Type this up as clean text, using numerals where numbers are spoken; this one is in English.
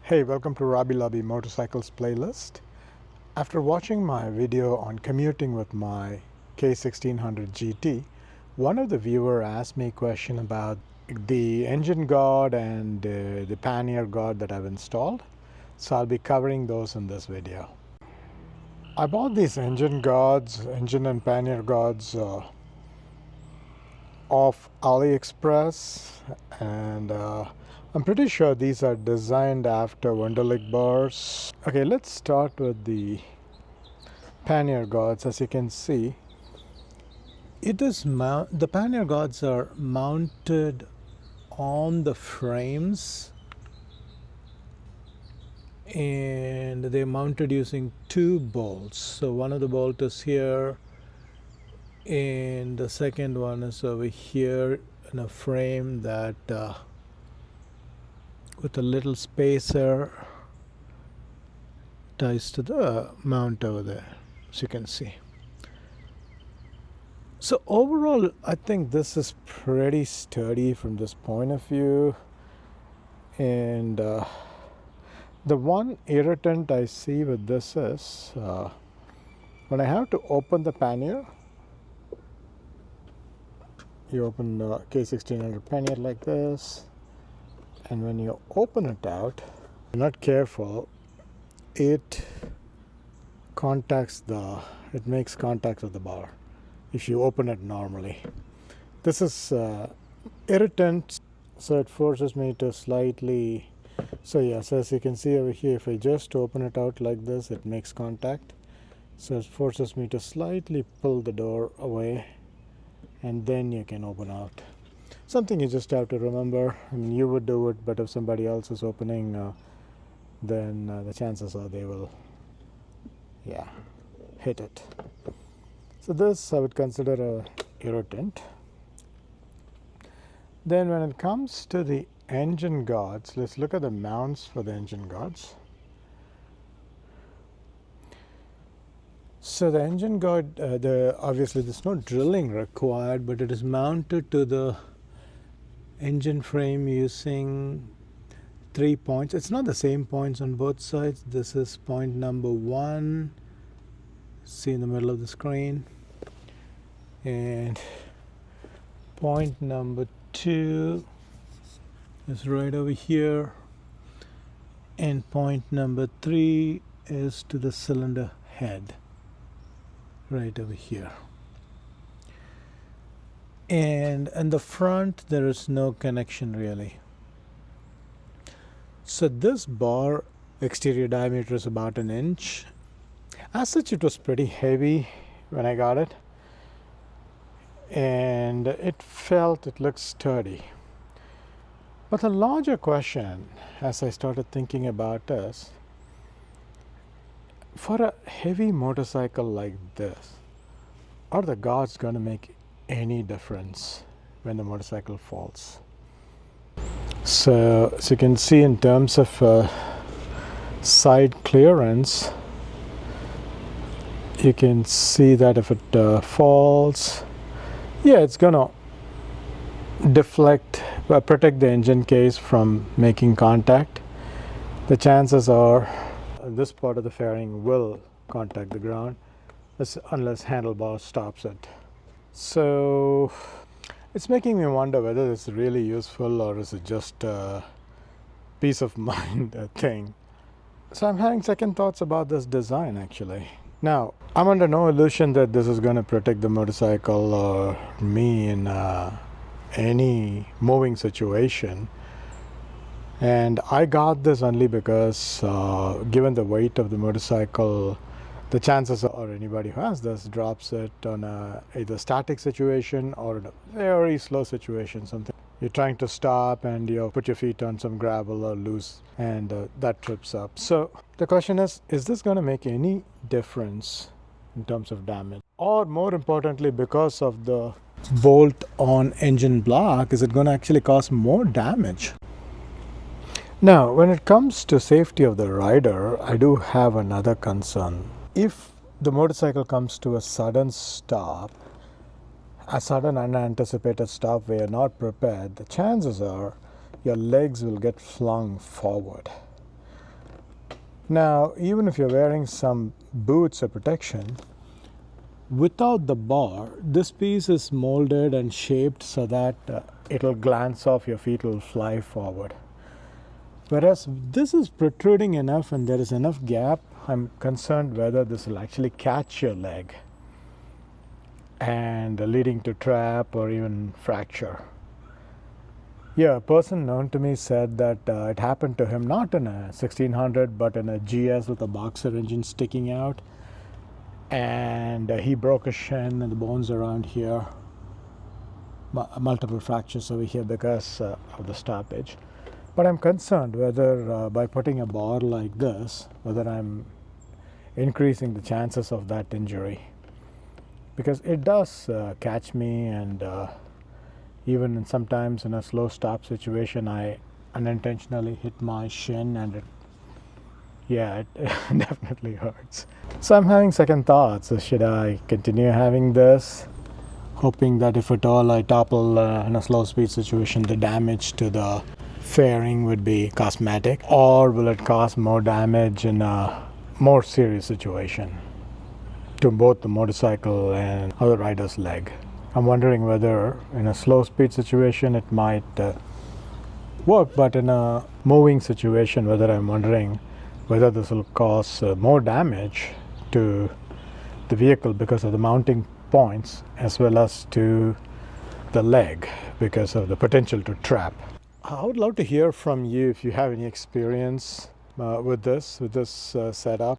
Hey, welcome to Robbie Lobby Motorcycles playlist. After watching my video on commuting with my K1600 GT, one of the viewer asked me a question about the engine guard and the pannier guard that I've installed. So I'll be covering those in this video. I bought these engine and pannier guards off AliExpress, and I'm pretty sure these are designed after Wunderlich bars. Okay, let's start with the pannier guards. As you can see, the pannier guards are mounted on the frames, and they're mounted using two bolts. So one of the bolts is here, and the second one is over here in a frame that with a little spacer ties to the mount over there, as you can see. So overall, I think this is pretty sturdy from this point of view. And the one irritant I see with this is when I have to open the pannier. You open the K1600 pannier like this, and when you open it out, if you're not careful, it makes contact with the bar if you open it normally. This is irritant, so it forces me to slightly, so as you can see over here, if I just open it out like this, it makes contact. So it forces me to slightly pull the door away, and then you can open out. Something you just have to remember. I mean, you would do it, but if somebody else is opening, then the chances are they will, hit it. So this I would consider a irritant. Then when it comes to the engine guards, let's look at the mounts for the engine guards. So the engine guard, obviously there's no drilling required, but it is mounted to the engine frame using 3 points. It's not the same points on both sides. This is point number 1, see in the middle of the screen, and point number 2 is right over here, and point number 3 is to the cylinder head right over here. And in the front there is no connection really. So this bar exterior diameter is about 1 inch. As such, it was pretty heavy when I got it, and it looks sturdy. But the larger question, as I started thinking about this, for a heavy motorcycle like this, are the guards going to make any difference when the motorcycle falls? So as you can see, in terms of side clearance, you can see that if it falls, it's going to protect the engine case from making contact. The chances are this part of the fairing will contact the ground unless handlebar stops it. So it's making me wonder whether this is really useful or is it just a peace of mind thing. So I'm having second thoughts about this design actually. Now, I'm under no illusion that this is going to protect the motorcycle or me in any moving situation. And I got this only because given the weight of the motorcycle, the chances are anybody who has this drops it on either static situation or in a very slow situation, something you're trying to stop and you put your feet on some gravel or loose, and that trips up. So the question is this going to make any difference in terms of damage? Or more importantly, because of the bolt on engine block, is it going to actually cause more damage? Now, when it comes to safety of the rider, I do have another concern. If the motorcycle comes to a sudden stop, a sudden unanticipated stop where you're not prepared, the chances are your legs will get flung forward. Now, even if you're wearing some boots or protection, without the bar, this piece is molded and shaped so that it'll glance off your feet, will fly forward. Whereas this is protruding enough and there is enough gap, I'm concerned whether this will actually catch your leg and leading to trap or even fracture. Yeah, a person known to me said that it happened to him not in a 1600 but in a GS with a boxer engine sticking out, and he broke a shin and the bones around here, multiple fractures over here because of the stoppage. But I'm concerned whether by putting a bar like this, whether I'm increasing the chances of that injury, because it does catch me, and even sometimes in a slow stop situation I unintentionally hit my shin, and it definitely hurts. So I'm having second thoughts. Should I continue having this, hoping that if at all I topple in a slow speed situation, the damage to the fairing would be cosmetic, or will it cause more damage in a more serious situation to both the motorcycle and other rider's leg? I'm wondering whether in a slow speed situation it might work, but in a moving situation, I'm wondering whether this will cause more damage to the vehicle because of the mounting points, as well as to the leg because of the potential to trap. I would love to hear from you if you have any experience with this setup.